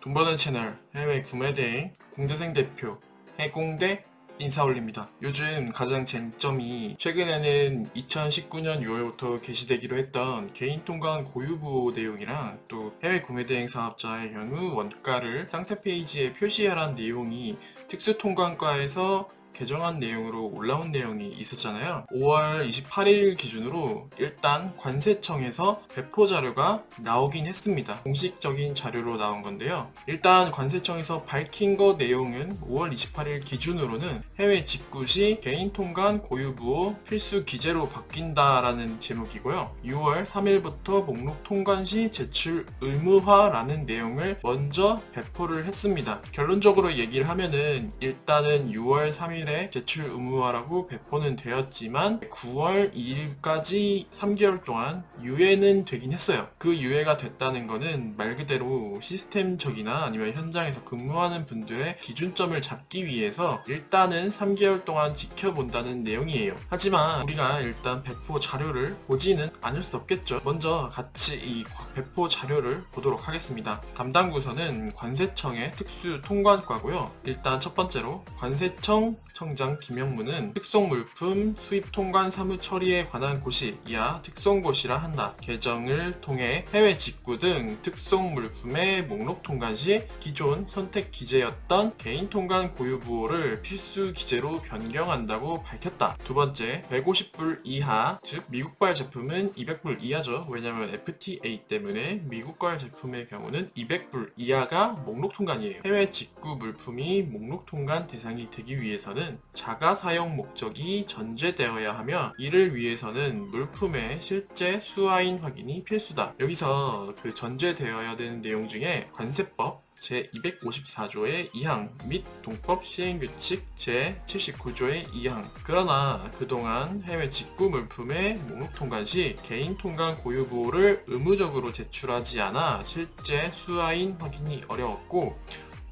돈 버는 채널 해외 구매대행 공대생 대표 해공대 인사올립니다. 요즘 가장 쟁점이 최근에는 2019년 6월부터 개시되기로 했던 개인 통관 고유부호 내용이랑 또 해외 구매대행 사업자의 경우 원가를 상세 페이지에 표시하라는 내용이 특수통관과에서 개정한 내용으로 올라온 내용이 있었잖아요. 5월 28일 기준으로 일단 관세청에서 배포 자료가 나오긴 했습니다. 공식적인 자료로 나온 건데요. 일단 관세청에서 밝힌 거 내용은 5월 28일 기준으로는 해외 직구 시 개인 통관 고유부호 필수 기재로 바뀐다라는 제목이고요. 6월 3일부터 목록 통관 시 제출 의무화라는 내용을 먼저 배포를 했습니다. 결론적으로 얘기를 하면은 일단은 6월 3일 제출 의무화라고 배포는 되었지만 9월 2일까지 3개월 동안 유예는 되긴 했어요. 그 유예가 됐다는 거는 말 그대로 시스템적이나 아니면 현장에서 근무하는 분들의 기준점을 잡기 위해서 일단은 3개월 동안 지켜본다는 내용이에요. 하지만 우리가 일단 배포 자료를 보지는 않을 수 없겠죠. 먼저 같이 이 배포 자료를 보도록 하겠습니다. 담당 부서는 관세청의 특수통관과고요. 일단 첫 번째로 관세청 청장 김영무는 특송물품 수입 통관 사무 처리에 관한 고시 이하 특송고시라 한다. 개정을 통해 해외 직구 등 특송물품의 목록 통관 시 기존 선택 기재였던 개인 통관 고유부호를 필수 기재로 변경한다고 밝혔다. 두 번째, 150불 이하, 즉 미국발 제품은 200불 이하죠. 왜냐하면 FTA 때문에 미국발 제품의 경우는 200불 이하가 목록 통관이에요. 해외 직구 물품이 목록 통관 대상이 되기 위해서는 자가 사용 목적이 전제되어야 하며 이를 위해서는 물품의 실제 수화인 확인이 필수다. 여기서 그 전제되어야 되는 내용 중에 관세법 제254조의 2항 및 동법 시행규칙 제79조의 2항. 그러나 그동안 해외 직구 물품의 목록 통관 시 개인 통관 고유부호를 의무적으로 제출하지 않아 실제 수화인 확인이 어려웠고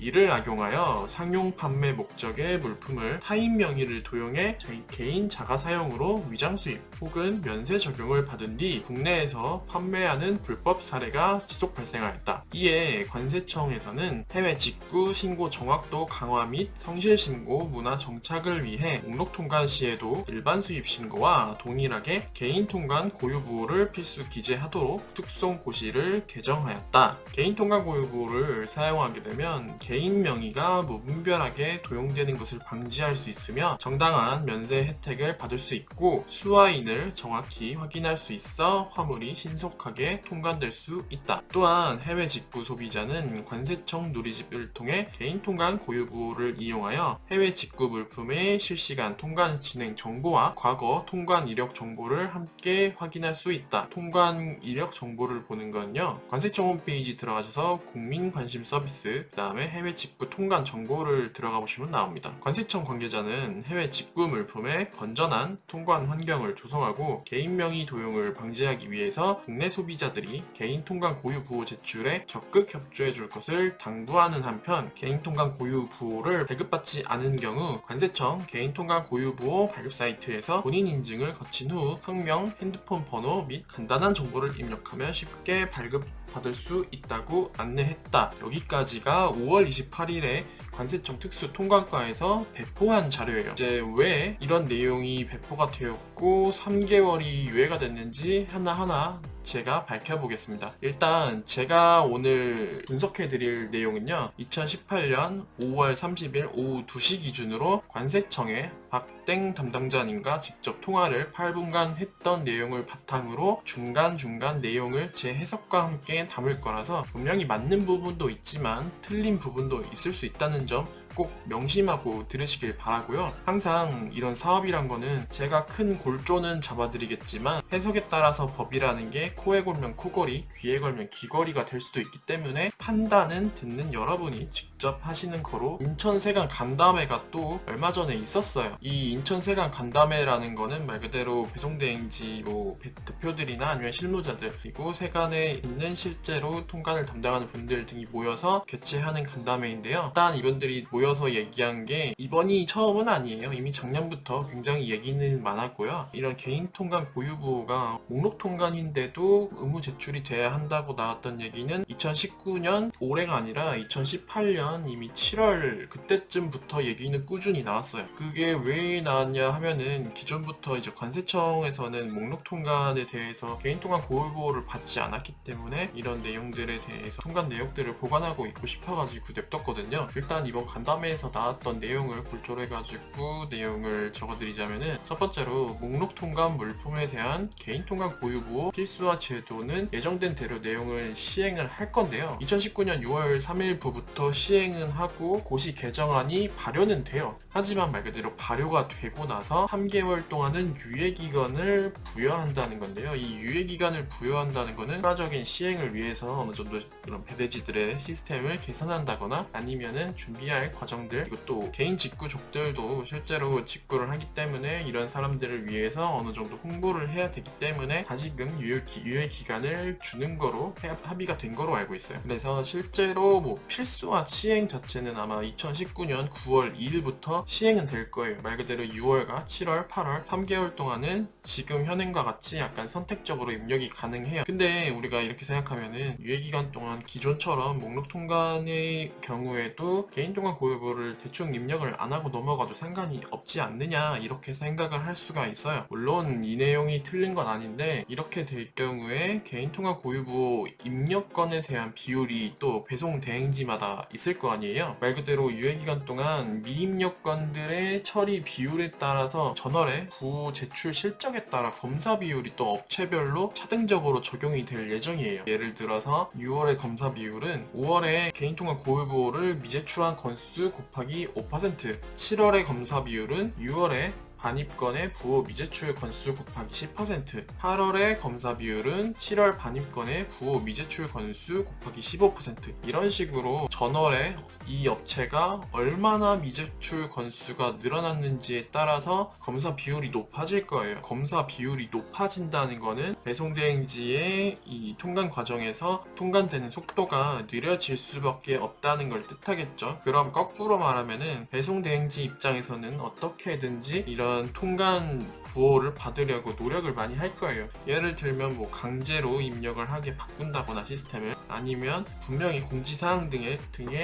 이를 악용하여 상용 판매 목적의 물품을 타인 명의를 도용해 개인 자가 사용으로 위장 수입 혹은 면세 적용을 받은 뒤 국내에서 판매하는 불법 사례가 지속 발생하였다. 이에 관세청에서는 해외 직구 신고 정확도 강화 및 성실 신고 문화 정착을 위해 목록 통관 시에도 일반 수입 신고와 동일하게 개인 통관 고유부호를 필수 기재하도록 특송 고시를 개정하였다. 개인 통관 고유부호를 사용하게 되면 개인 명의가 무분별하게 도용되는 것을 방지할 수 있으며 정당한 면세 혜택을 받을 수 있고 수화인을 정확히 확인할 수 있어 화물이 신속하게 통관될 수 있다. 또한 해외 직구 소비자는 관세청 누리집을 통해 개인 통관 고유부호를 이용하여 해외 직구 물품의 실시간 통관 진행 정보와 과거 통관 이력 정보를 함께 확인할 수 있다. 통관 이력 정보를 보는 건요, 관세청 홈페이지 들어가셔서 국민 관심 서비스 그 다음에 해외 직구 통관 정보를 들어가 보시면 나옵니다. 관세청 관계자는 해외 직구 물품의 건전한 통관 환경을 조성하고 개인 명의 도용을 방지하기 위해서 국내 소비자들이 개인 통관 고유 부호 제출에 적극 협조해 줄 것을 당부하는 한편 개인 통관 고유 부호를 발급받지 않은 경우 관세청 개인 통관 고유 부호 발급 사이트에서 본인 인증을 거친 후 성명, 핸드폰 번호 및 간단한 정보를 입력하면 쉽게 발급받을 수 있다고 안내했다. 여기까지가 5월 28일에 관세청 특수통관과에서 배포한 자료예요. 이제 왜 이런 내용이 배포가 되었고 3개월이 유예가 됐는지 하나하나 제가 밝혀보겠습니다. 일단 제가 오늘 분석해드릴 내용은요, 2018년 5월 30일 오후 2시 기준으로 관세청에 박땡 담당자님과 직접 통화를 8분간 했던 내용을 바탕으로 중간중간 내용을 제 해석과 함께 담을 거라서 분명히 맞는 부분도 있지만 틀린 부분도 있을 수 있다는 점 꼭 명심하고 들으시길 바라고요. 항상 이런 사업이란 거는 제가 큰 골조는 잡아드리겠지만 해석에 따라서 법이라는 게 코에 걸면 코걸이, 귀에 걸면 귀걸이가 될 수도 있기 때문에 판단은 듣는 여러분이 직접 직접 하시는 거로 인천세관 간담회가 또 얼마 전에 있었어요. 이 인천세관 간담회라는 거는 말 그대로 배송대행지 뭐 대표들이나 아니면 실무자들 그리고 세관에 있는 실제로 통관을 담당하는 분들 등이 모여서 개최하는 간담회인데요. 일단 이분들이 모여서 얘기한 게 이번이 처음은 아니에요. 이미 작년부터 굉장히 얘기는 많았고요. 이런 개인 통관 보유부가 목록 통관인데도 의무 제출이 돼야 한다고 나왔던 얘기는 2019년 올해가 아니라 2018년 이미 7월 그때쯤부터 얘기는 꾸준히 나왔어요. 그게 왜 나왔냐 하면은 기존부터 이제 관세청에서는 목록 통관에 대해서 개인 통관 보유보호를 받지 않았기 때문에 이런 내용들에 대해서 통관 내역들을 보관하고 있고 싶어가지고 냅뒀거든요. 일단 이번 간담회에서 나왔던 내용을 골조로 해가지고 내용을 적어드리자면은 첫 번째로 목록 통관 물품에 대한 개인 통관 보유보호 필수화 제도는 예정된 대로 내용을 시행을 할 건데요. 2019년 6월 3일부터 시행은 하고 고시 개정안이 발효는 돼요. 하지만 말 그대로 발효가 되고 나서 3개월 동안은 유예기간을 부여한다는 건데요. 이 유예기간을 부여한다는 거는 추가적인 시행을 위해서 어느 정도 이런 배대지들의 시스템을 개선한다거나 아니면은 준비할 과정들 그리고 또 개인 직구족들도 실제로 직구를 하기 때문에 이런 사람들을 위해서 어느 정도 홍보를 해야 되기 때문에 다시금 유예기간을 주는 거로 합의가 된 거로 알고 있어요. 그래서 실제로 뭐 필수화 시행 자체는 아마 2019년 9월 2일부터 시행은 될 거예요. 말 그대로 6월과 7월, 8월 3개월 동안은 지금 현행과 같이 약간 선택적으로 입력이 가능해요. 근데 우리가 이렇게 생각하면은 유예기간 동안 기존처럼 목록 통관의 경우에도 개인 통관 보유부를 대충 입력을 안 하고 넘어가도 상관이 없지 않느냐 이렇게 생각을 할 수가 있어요. 물론 이 내용이 틀린 건 아닌데 이렇게 될 경우에 개인 통관 보유부 입력건에 대한 비율이 또 배송 대행지마다 있을 거 아니에요. 말 그대로 유예기간 동안 미입력건들의 처리 비율에 따라서 전월에 부호 제출 실적에 따라 검사 비율이 또 업체별로 차등적으로 적용이 될 예정이에요. 예를 들어서 6월의 검사 비율은 5월에 개인통관 보유부호를 미제출한 건수 곱하기 5%, 7월의 검사 비율은 6월에 반입건의 부호 미제출 건수 곱하기 10%, 8월의 검사 비율은 7월 반입건의 부호 미제출 건수 곱하기 15%, 이런 식으로 전월에 이 업체가 얼마나 미제출 건수가 늘어났는지에 따라서 검사 비율이 높아질 거예요. 검사 비율이 높아진다는 거는 배송대행지의 이 통관 과정에서 통관되는 속도가 느려질 수밖에 없다는 걸 뜻하겠죠. 그럼 거꾸로 말하면은 배송대행지 입장에서는 어떻게든지 이런 통관 부호를 받으려고 노력을 많이 할 거예요. 예를 들면 뭐 강제로 입력을 하게 바꾼다거나 시스템을, 아니면 분명히 공지사항 등에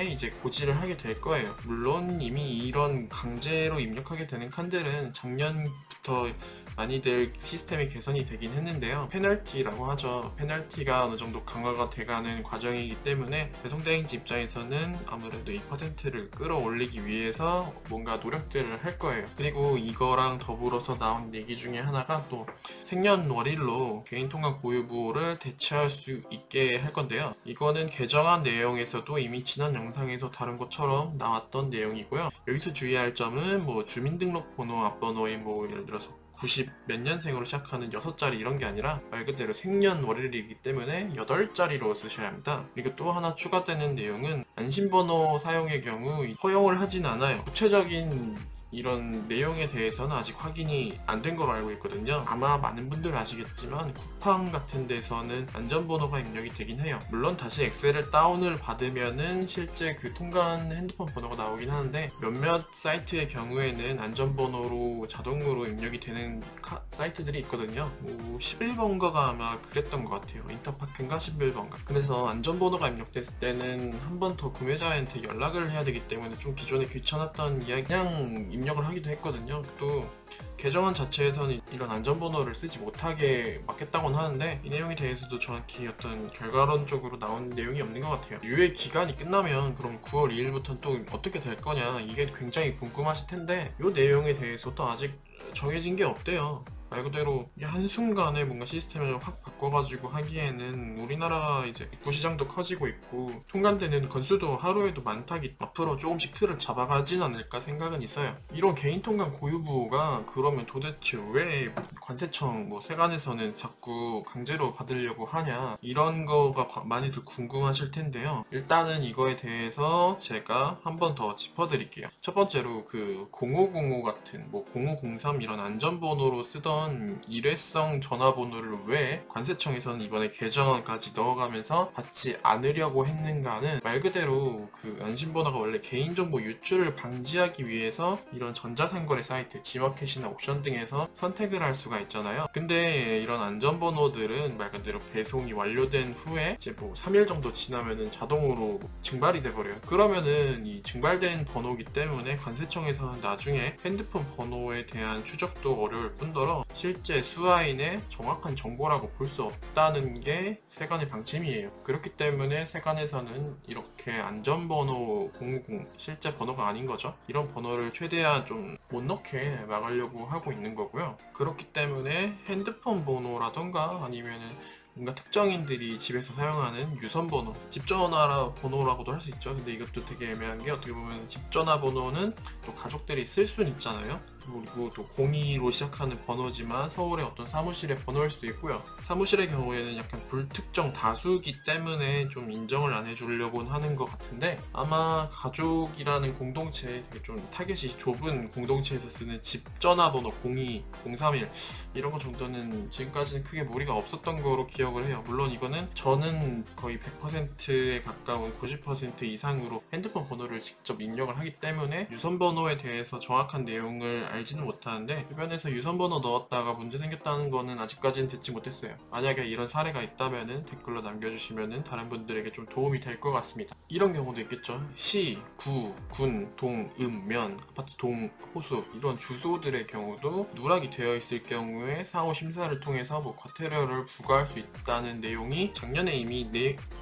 이제 고지를 하게 될 거예요. 물론 이미 이런 강제로 입력하게 되는 칸들은 작년부터 많이들 시스템이 개선이 되긴 했는데요. 페널티라고 하죠. 페널티가 어느 정도 강화가 돼가는 과정이기 때문에 배송대행지 입장에서는 아무래도 이 퍼센트를 끌어올리기 위해서 뭔가 노력들을 할 거예요. 그리고 이거랑 더불어서 나온 얘기 중에 하나가 또 생년월일로 개인통관 보유부호를 대체할 수 있게 할 건데요. 이거는 개정안 내용에서도 이미 지난 영상에서 다룬 것처럼 나왔던 내용이고요. 여기서 주의할 점은 뭐 주민등록번호 앞번호에 뭐 예를 들어서 90 몇 년생으로 시작하는 6자리 이런 게 아니라 말 그대로 생년월일이기 때문에 8자리로 쓰셔야 합니다. 그리고 또 하나 추가되는 내용은 안심번호 사용의 경우 허용을 하진 않아요. 구체적인 이런 내용에 대해서는 아직 확인이 안 된 걸로 알고 있거든요. 아마 많은 분들 아시겠지만 쿠팡 같은 데서는 안전번호가 입력이 되긴 해요. 물론 다시 엑셀을 다운을 받으면은 실제 그 통관 핸드폰 번호가 나오긴 하는데 몇몇 사이트의 경우에는 안전번호로 자동으로 입력이 되는 사이트들이 있거든요. 뭐 11번가가 아마 그랬던 것 같아요. 인터파크인가 11번가. 그래서 안전번호가 입력됐을 때는 한 번 더 구매자한테 연락을 해야 되기 때문에 좀 기존에 귀찮았던 이야기 그냥 입력을 하기도 했거든요. 또 개정안 자체에서는 이런 안전번호를 쓰지 못하게 막겠다고는 하는데 이 내용에 대해서도 정확히 어떤 결과론적으로 나온 내용이 없는 것 같아요. 유예 기간이 끝나면 그럼 9월 2일부터는 또 어떻게 될 거냐, 이게 굉장히 궁금하실 텐데 이 내용에 대해서도 아직 정해진 게 없대요. 말 그대로 이게 한순간에 뭔가 시스템을 확 바꿔가지고 하기에는 우리나라 이제 입구 시장도 커지고 있고 통관되는 건수도 하루에도 많다기 앞으로 조금씩 틀을 잡아가진 않을까 생각은 있어요. 이런 개인 통관 고유부가 그러면 도대체 왜 관세청 세관에서는 자꾸 강제로 받으려고 하냐, 이런 거가 많이들 궁금하실 텐데요. 일단은 이거에 대해서 제가 한 번 더 짚어드릴게요. 첫 번째로 그 0505 같은 0503 이런 안전번호로 쓰던 일회성 전화번호를 왜 관세청에서는 이번에 개정안까지 넣어가면서 받지 않으려고 했는가는, 말 그대로 그 안심번호가 원래 개인정보 유출을 방지하기 위해서 이런 전자상거래 사이트, 지마켓이나 옥션 등에서 선택을 할 수가 있잖아요. 근데 이런 안전번호들은 말 그대로 배송이 완료된 후에 이제 3일 정도 지나면은 자동으로 증발이 돼버려요. 그러면은 이 증발된 번호기 때문에 관세청에서는 나중에 핸드폰 번호에 대한 추적도 어려울 뿐더러 실제 수화인의 정확한 정보라고 볼 수 없다는 게 세관의 방침이에요. 그렇기 때문에 세관에서는 이렇게 안전번호 050, 실제 번호가 아닌 거죠, 이런 번호를 최대한 좀 못 넣게 막으려고 하고 있는 거고요. 그렇기 때문에 핸드폰 번호라던가 아니면은 뭔가 특정인들이 집에서 사용하는 유선번호, 집전화 번호라고도 할 수 있죠. 근데 이것도 되게 애매한 게, 어떻게 보면 집전화 번호는 또 가족들이 쓸 수는 있잖아요. 그리고 또 02로 시작하는 번호지만 서울의 어떤 사무실의 번호일 수도 있고요. 사무실의 경우에는 약간 불특정 다수기 때문에 좀 인정을 안 해주려고 하는 것 같은데, 아마 가족이라는 공동체, 되게 좀 타겟이 좁은 공동체에서 쓰는 집전화번호 02, 031 이런 거 정도는 지금까지는 크게 무리가 없었던 거로 기억을 해요. 물론 이거는 저는 거의 100%에 가까운 90% 이상으로 핸드폰 번호를 직접 입력을 하기 때문에 유선 번호에 대해서 정확한 내용을 알지는 못하는데, 주변에서 유선 번호 넣었다가 문제 생겼다는 거는 아직까지는 듣지 못했어요. 만약에 이런 사례가 있다면은 댓글로 남겨주시면은 다른 분들에게 좀 도움이 될 것 같습니다. 이런 경우도 있겠죠. 시, 구, 군, 동, 읍, 면, 아파트 동, 호수 이런 주소들의 경우도 누락이 되어 있을 경우에 사후 심사를 통해서 과태료를 부과할 수 있다는 내용이 작년에 이미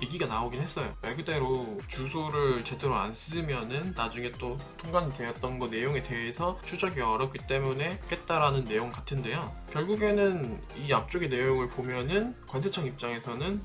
얘기가 나오긴 했어요. 말 그대로 주소를 제대로 안 쓰면은 나중에 또 통관이 되었던 거 내용에 대해서 추적이 어렵기 때문에 깼다라는 내용 같은데요. 결국에는 이 앞쪽의 내용을 보면은 관세청 입장에서는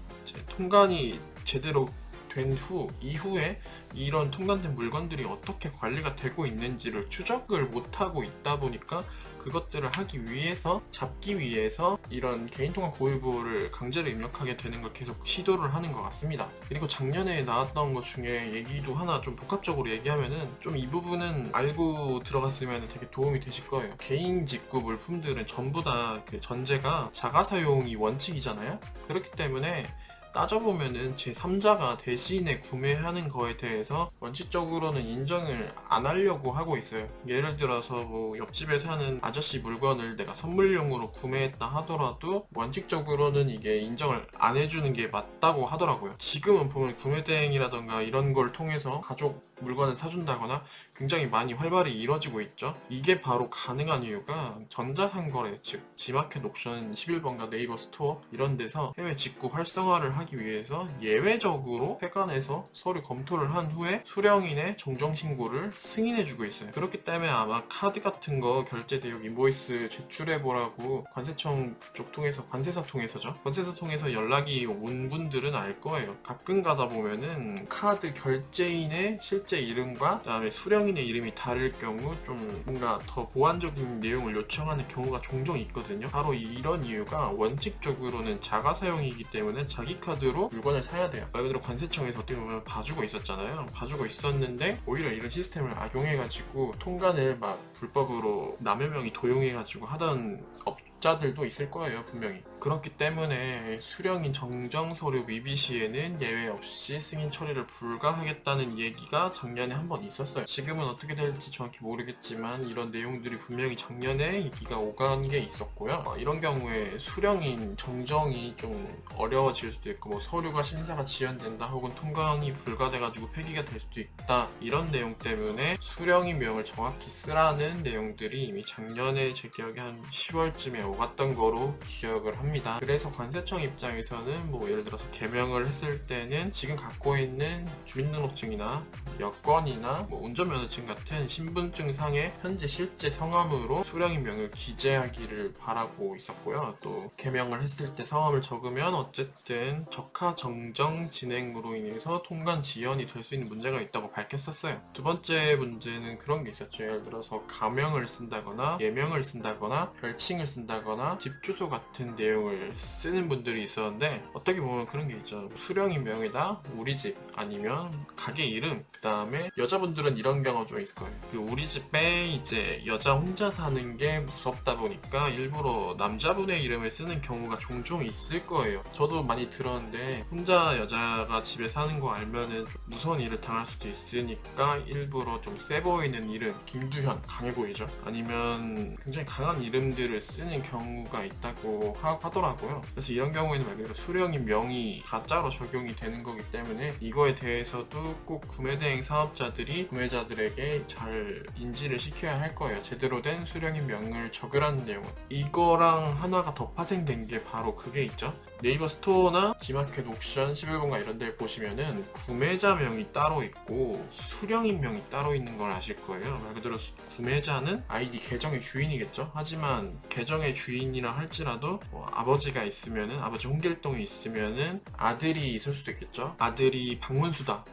통관이 제대로 된 이후에 이런 통관된 물건들이 어떻게 관리가 되고 있는지를 추적을 못하고 있다 보니까 그것들을 하기 위해서, 잡기 위해서 이런 개인통화 고유부를 강제로 입력하게 되는 걸 계속 시도를 하는 것 같습니다. 그리고 작년에 나왔던 것 중에 얘기도 하나 좀 복합적으로 얘기하면은, 좀 이 부분은 알고 들어갔으면 되게 도움이 되실 거예요. 개인 직구 물품들은 전부 다 그 전제가 자가 사용이 원칙이잖아요. 그렇기 때문에 따져보면은 제3자가 대신에 구매하는 거에 대해서 원칙적으로는 인정을 안 하려고 하고 있어요. 예를 들어서 옆집에 사는 아저씨 물건을 내가 선물용으로 구매했다 하더라도 원칙적으로는 이게 인정을 안 해주는 게 맞다고 하더라고요. 지금은 보면 구매대행이라던가 이런 걸 통해서 가족 물건을 사준다거나 굉장히 많이 활발히 이루어지고 있죠. 이게 바로 가능한 이유가 전자상거래, 즉 지마켓 옥션 11번가 네이버 스토어 이런 데서 해외 직구 활성화를 하기 위해서 예외적으로 세관에서 서류 검토를 한 후에 수령인의 정정신고를 승인해주고 있어요. 그렇기 때문에 아마 카드 같은 거 결제 내역 인보이스 제출해보라고 관세청 그쪽 통해서, 관세사 통해서죠. 관세사 통해서 연락이 온 분들은 알 거예요. 가끔 가다 보면은 카드 결제인의 실제 이름과 그다음에 수령인의 이름이 다를 경우 좀 뭔가 더 보완적인 내용을 요청하는 경우가 종종 있거든요. 바로 이런 이유가 원칙적으로는 자가 사용이기 때문에 자기 카드로 물건을 사야 돼요. 말 그대로 관세청에서 어떻게 보면 봐주고 있었잖아요. 봐주고 있었는데 오히려 이런 시스템을 악용해가지고 통관을 불법으로 남의 명의 도용해가지고 하던 업자들도 있을 거예요, 분명히. 그렇기 때문에 수령인 정정 서류 미비 시에는 예외 없이 승인 처리를 불가하겠다는 얘기가 작년에 한 번 있었어요. 지금은 어떻게 될지 정확히 모르겠지만 이런 내용들이 분명히 작년에 얘기가 오간 게 있었고요. 이런 경우에 수령인 정정이 좀 어려워질 수도 있고 서류가 심사가 지연된다 혹은 통관이 불가돼가지고 폐기가 될 수도 있다, 이런 내용 때문에 수령인 명을 정확히 쓰라는 내용들이 이미 작년에 제 기억에 한 10월쯤에 오갔던 거로 기억을 합니다. 그래서 관세청 입장에서는 뭐 예를 들어서 개명을 했을 때는 지금 갖고 있는 주민등록증이나 여권이나 뭐 운전면허증 같은 신분증상의 현재 실제 성함으로 수령인명을 기재하기를 바라고 있었고요. 또 개명을 했을 때 성함을 적으면 어쨌든 적하 정정 진행으로 인해서 통관 지연이 될 수 있는 문제가 있다고 밝혔었어요. 두 번째 문제는 그런 게 있었죠. 예를 들어서 가명을 쓴다거나 예명을 쓴다거나 별칭을 쓴다거나 집 주소 같은 내용을 쓰는 분들이 있었는데, 어떻게 보면 그런 게 있죠. 수령인명에다 우리 집 아니면 가게 이름, 그 다음에 여자분들은 이런 경우가 좀 있을 거예요. 그 우리 집에 이제 여자 혼자 사는 게 무섭다 보니까 일부러 남자분의 이름을 쓰는 경우가 종종 있을 거예요. 저도 많이 들었는데, 혼자 여자가 집에 사는 거 알면은 좀 무서운 일을 당할 수도 있으니까 일부러 좀 세 보이는 이름, 김두현 강해 보이죠? 아니면 굉장히 강한 이름들을 쓰는 경우가 있다고 하더라고요. 그래서 이런 경우에는 말 그대로 수령인 명이 가짜로 적용이 되는 거기 때문에 이거에 대해서도 꼭 구매대행 사업자들이 구매자들에게 잘 인지를 시켜야 할 거예요. 제대로 된 수령인 명을 적으라는 내용은. 이거랑 하나가 더 파생된 게 바로 그게 있죠. 네이버 스토어나 G마켓 옥션 11번가 이런 데를 보시면은 구매자명이 따로 있고 수령인명이 따로 있는 걸 아실 거예요. 말 그대로 구매자는 아이디 계정의 주인이겠죠. 하지만 계정의 주인이라 할지라도 아버지가 있으면은, 아버지 홍길동이 있으면은 아들이 있을 수도 있겠죠. 아들이 박문수다.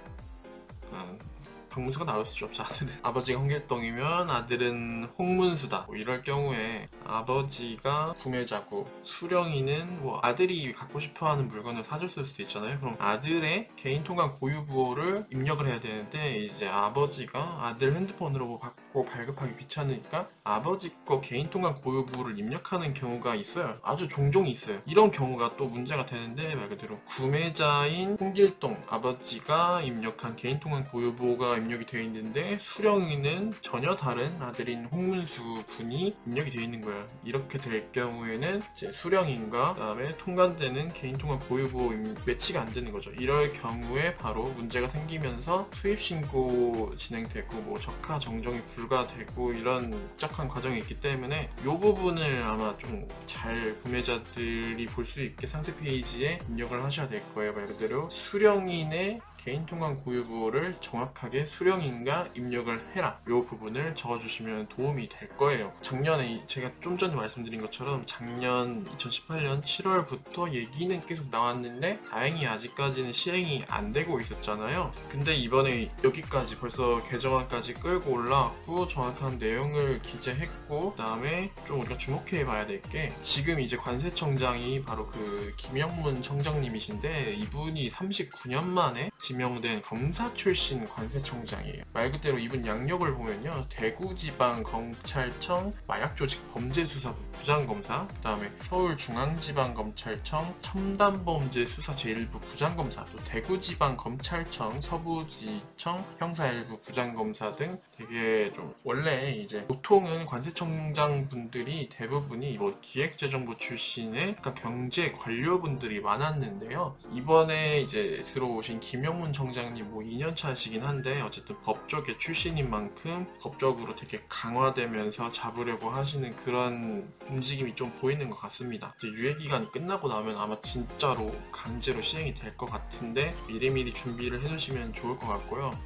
박문수가 나올 수 없죠. 아버지가 홍길동이면 아들은 홍문수다. 뭐 이럴 경우에 아버지가 구매자고 수령인은 뭐 아들이 갖고 싶어하는 물건을 사줬을 수도 있잖아요. 그럼 아들의 개인통관 고유부호를 입력을 해야 되는데, 이제 아버지가 아들 핸드폰으로 뭐 받고 발급하기 귀찮으니까 아버지 거 개인통관 고유부호를 입력하는 경우가 있어요. 아주 종종 있어요. 이런 경우가 또 문제가 되는데, 말 그대로 구매자인 홍길동 아버지가 입력한 개인통관 고유부호가 입력이 되어 있는데 수령인은 전혀 다른 아들인 홍문수 군이 입력이 되어 있는 거예요. 이렇게 될 경우에는 이제 수령인과 그다음에 통관되는 개인통관 고유부호 매치가 안 되는 거죠. 이럴 경우에 바로 문제가 생기면서 수입신고 진행되고 뭐 적하 정정이 불가되고 이런 복잡한 과정이 있기 때문에 이 부분을 아마 좀 잘 구매자들이 볼 수 있게 상세 페이지에 입력을 하셔야 될 거예요. 말 그대로 수령인의 개인통관 고유부호를 정확하게 수령인과 입력을 해라. 이 부분을 적어주시면 도움이 될 거예요. 작년에 제가 좀 전에 말씀드린 것처럼 작년 2018년 7월부터 얘기는 계속 나왔는데 다행히 아직까지는 시행이 안 되고 있었잖아요. 근데 이번에 여기까지 벌써 개정안까지 끌고 올라왔고 정확한 내용을 기재했고, 그 다음에 좀 우리가 주목해 봐야 될 게, 지금 이제 관세청장이 바로 그 김영문 청장님이신데 이분이 39년 만에 지명된 검사 출신 관세청장이에요. 말 그대로 이분 양력을 보면요, 대구지방검찰청 마약조직범죄수사부 부장검사, 그 다음에 서울중앙지방검찰청 첨단범죄수사 제1부 부장검사, 또 대구지방검찰청 서부지청 형사1부 부장검사 등 되게 좀, 원래 이제 보통은 관세청장 분들이 대부분이 뭐 기획재정부 출신의 경제 관료분들이 많았는데요, 이번에 이제 들어오신 김영문 청장님 뭐 2년 차시긴 한데 어쨌든 법 쪽의 출신인 만큼 법적으로 되게 강화되면서 잡으려고 하시는 그런 움직임이 좀 보이는 것 같습니다. 이제 유예기간이 끝나고 나면 아마 진짜로 강제로 시행이 될 것 같은데 미리미리 준비를 해두시면 좋을 것 같고요.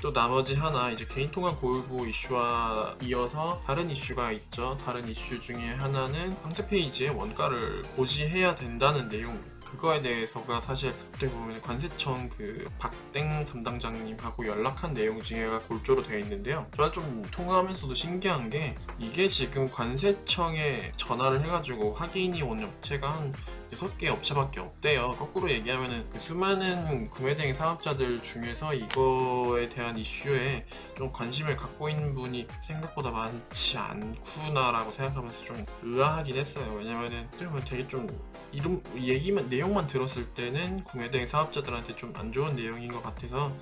또 나머지 하나, 이제 개인통관 고유부호 이슈와 이어서 다른 이슈가 있죠. 다른 이슈 중에 하나는 상세 페이지에 원가를 고지해야 된다는 내용입니다. 그거에 대해서가 사실 어떻게 보면 관세청 그 박땡 담당장님하고 연락한 내용 중에가 골조로 되어 있는데요. 저는 좀 통화하면서도 신기한 게, 이게 지금 관세청에 전화를 해가지고 확인이 온 업체가 한 6개 업체밖에 없대요. 거꾸로 얘기하면은 그 수많은 구매대행 사업자들 중에서 이거에 대한 이슈에 좀 관심을 갖고 있는 분이 생각보다 많지 않구나라고 생각하면서 좀 의아하긴 했어요. 왜냐면은 되게 좀 이름 내용만 들었을 때는 구매대행 사업자들한테 좀 안 좋은 내용인 것 같아서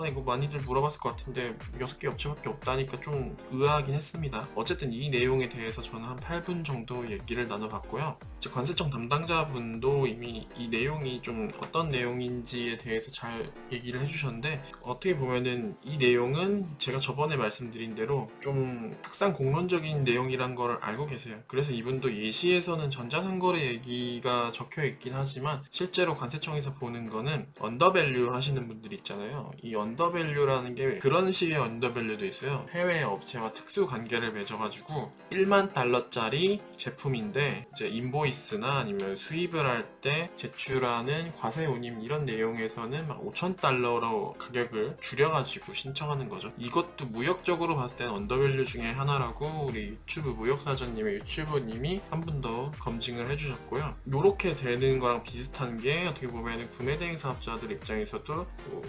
이거 많이들 물어봤을 것 같은데 6개 업체밖에 없다니까 좀 의아하긴 했습니다. 어쨌든 이 내용에 대해서 저는 한 8분 정도 얘기를 나눠봤고요. 이제 관세청 담당자분도 이미 이 내용이 좀 어떤 내용인지에 대해서 잘 얘기를 해주셨는데, 어떻게 보면은 이 내용은 제가 저번에 말씀드린 대로 좀 확산 공론적인 내용이란 걸 알고 계세요. 그래서 이분도 예시에서는 전자상거래 얘기가 적혀 있긴 하지만 실제로 관세청에서 보는 거는 언더밸류 하시는 분들 있잖아요. 이 언더밸류라는 게 그런 식의 언더밸류도 있어요. 해외 업체와 특수 관계를 맺어가지고 1만 달러짜리 제품인데 이제 인보이스나 아니면 수입을 할 때 제출하는 과세 운임 이런 내용에서는 막 5,000달러로 가격을 줄여가지고 신청하는 거죠. 이것도 무역적으로 봤을 때는 언더밸류 중에 하나라고 우리 유튜브 무역사전님의 유튜버님이 한 분 더 검증을 해주셨고요. 요렇게 되는 거랑 비슷한 게 어떻게 보면 구매대행 사업자들 입장에서도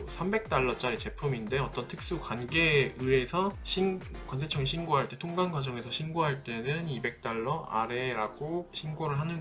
300달러짜리 제품인데 어떤 특수 관계에 의해서 관세청에 신고할 때, 통관 과정에서 신고할 때는 200달러 아래라고 신고를 하는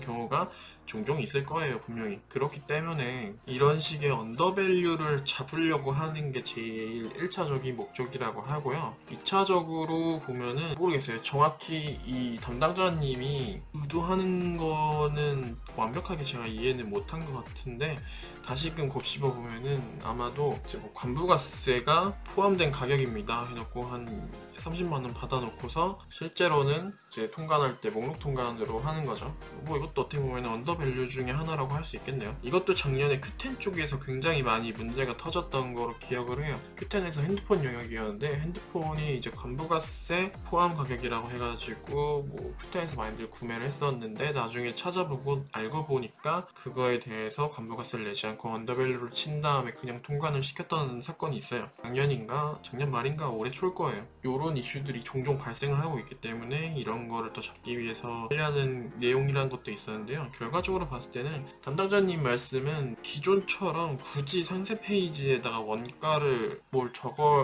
경우가 종종 있을 거예요, 분명히. 그렇기 때문에 이런 식의 언더밸류를 잡으려고 하는 게 제일 1차적인 목적이라고 하고요. 2차적으로 보면은 모르겠어요. 정확히 이 담당자님이 의도하는 거는 완벽하게 제가 이해는 못한 것 같은데, 다시금 곱씹어 보면은 아마도 이제 뭐 관부가세가 포함된 가격입니다 해놓고 한 30만원 받아놓고서 실제로는 이제 통관할 때 목록 통관으로 하는 거죠. 뭐 이것도 어떻게 보면 언더밸류 중에 하나라고 할 수 있겠네요. 이것도 작년에 큐텐 쪽에서 굉장히 많이 문제가 터졌던 거로 기억을 해요. 큐텐에서 핸드폰 영역이었는데 핸드폰이 이제 관부가세 포함 가격이라고 해가지고 뭐 큐텐에서 많이들 구매를 했었는데, 나중에 찾아보고 알고 보니까 그거에 대해서 관부가세를 내지 않고 언더밸류를 친 다음에 그냥 통관을 시켰던 사건이 있어요. 작년 말인가 올해 초일 거예요. 요런 이슈들이 종종 발생을 하고 있기 때문에 이런 거를 또 잡기 위해서 하려는 내용이라는 것도 있었는데요. 결과적으로 봤을 때는 담당자님 말씀은 기존처럼 굳이 상세 페이지에다가 원가를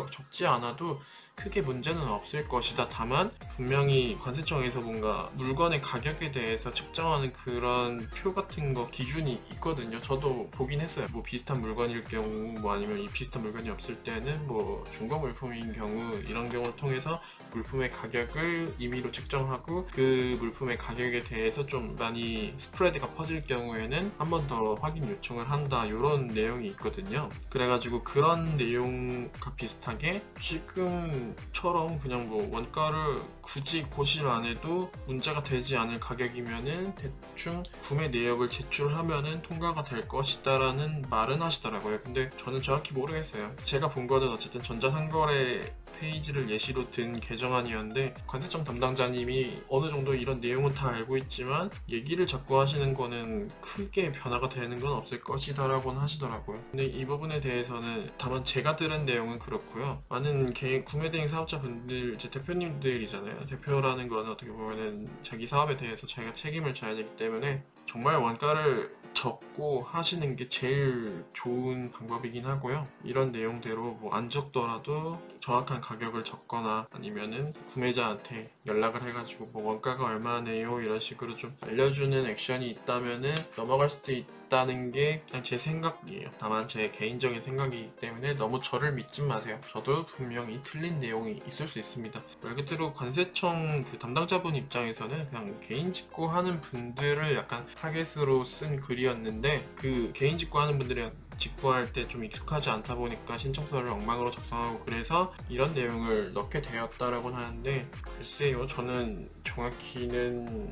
적지 않아도 크게 문제는 없을 것이다. 다만 분명히 관세청에서 뭔가 물건의 가격에 대해서 측정하는 그런 표 같은 거 기준이 있거든요. 저도 보긴 했어요. 뭐 비슷한 물건일 경우, 뭐 아니면 이 비슷한 물건이 없을 때는 뭐 중고 물품인 경우, 이런 경우를 통해서 물품의 가격을 임의로 측정하고 그 물품의 가격에 대해서 좀 많이 스프레드가 퍼질 경우에는 한 번 더 확인 요청을 한다, 이런 내용이 있거든요. 그래가지고 그런 내용과 비슷하게 지금처럼 그냥 뭐 원가를 굳이 고실 안 해도 문제가 되지 않을 가격이면은 대충 구매 내역을 제출하면은 통과가 될 것이다 라는 말은 하시더라고요. 근데 저는 정확히 모르겠어요. 제가 본 거는 어쨌든 전자상거래 페이지를 예시로 든 개정안이었는데, 관세청 담당자님이 어느 정도 이런 내용은 다 알고 있지만 얘기를 자꾸 하시는 거는 크게 변화가 되는 건 없을 것이다 라고는 하시더라고요. 근데 이 부분에 대해서는 다만 제가 들은 내용은 그렇고요. 많은 구매대행 사업자분들, 제 대표님들이잖아요. 대표라는 거는 어떻게 보면은 자기 사업에 대해서 자기가 책임을 져야 되기 때문에 정말 원가를 적고 하시는 게 제일 좋은 방법이긴 하고요. 이런 내용대로 뭐 안 적더라도 정확한 가격을 적거나 아니면은 구매자한테 연락을 해가지고 뭐 원가가 얼마네요 이런 식으로 좀 알려주는 액션이 있다면은 넘어갈 수도 있다는 게 그냥 제 생각이에요. 다만 제 개인적인 생각이기 때문에 너무 저를 믿지 마세요. 저도 분명히 틀린 내용이 있을 수 있습니다. 말 그대로 관세청 그 담당자분 입장에서는 그냥 개인 직구하는 분들을 약간 타겟으로 쓴 글이었는데, 그 개인 직구하는 분들이 직구할 때 좀 익숙하지 않다 보니까 신청서를 엉망으로 작성하고 그래서 이런 내용을 넣게 되었다라고 하는데, 글쎄요, 저는 정확히는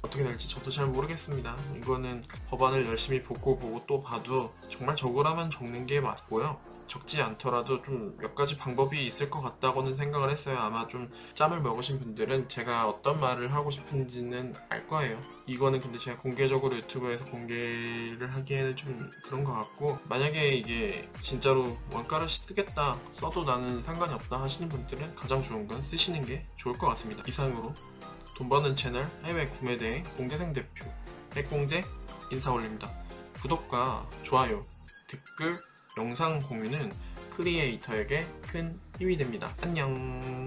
어떻게 될지 저도 잘 모르겠습니다. 이거는 법안을 열심히 보고 또 봐도 정말 적으라면 적는 게 맞고요. 적지 않더라도 좀 몇 가지 방법이 있을 것 같다고는 생각을 했어요. 아마 좀 짬을 먹으신 분들은 제가 어떤 말을 하고 싶은지는 알 거예요. 이거는 근데 제가 공개적으로 유튜브에서 공개를 하기에는 좀 그런 것 같고, 만약에 이게 진짜로 원가를 쓰겠다, 써도 나는 상관이 없다 하시는 분들은 가장 좋은 건 쓰시는 게 좋을 것 같습니다. 이상으로 돈 버는 채널 해외 구매대행 공대생 대표 해공대 인사올립니다. 구독과 좋아요, 댓글, 영상 공유는 크리에이터에게 큰 힘이 됩니다. 안녕.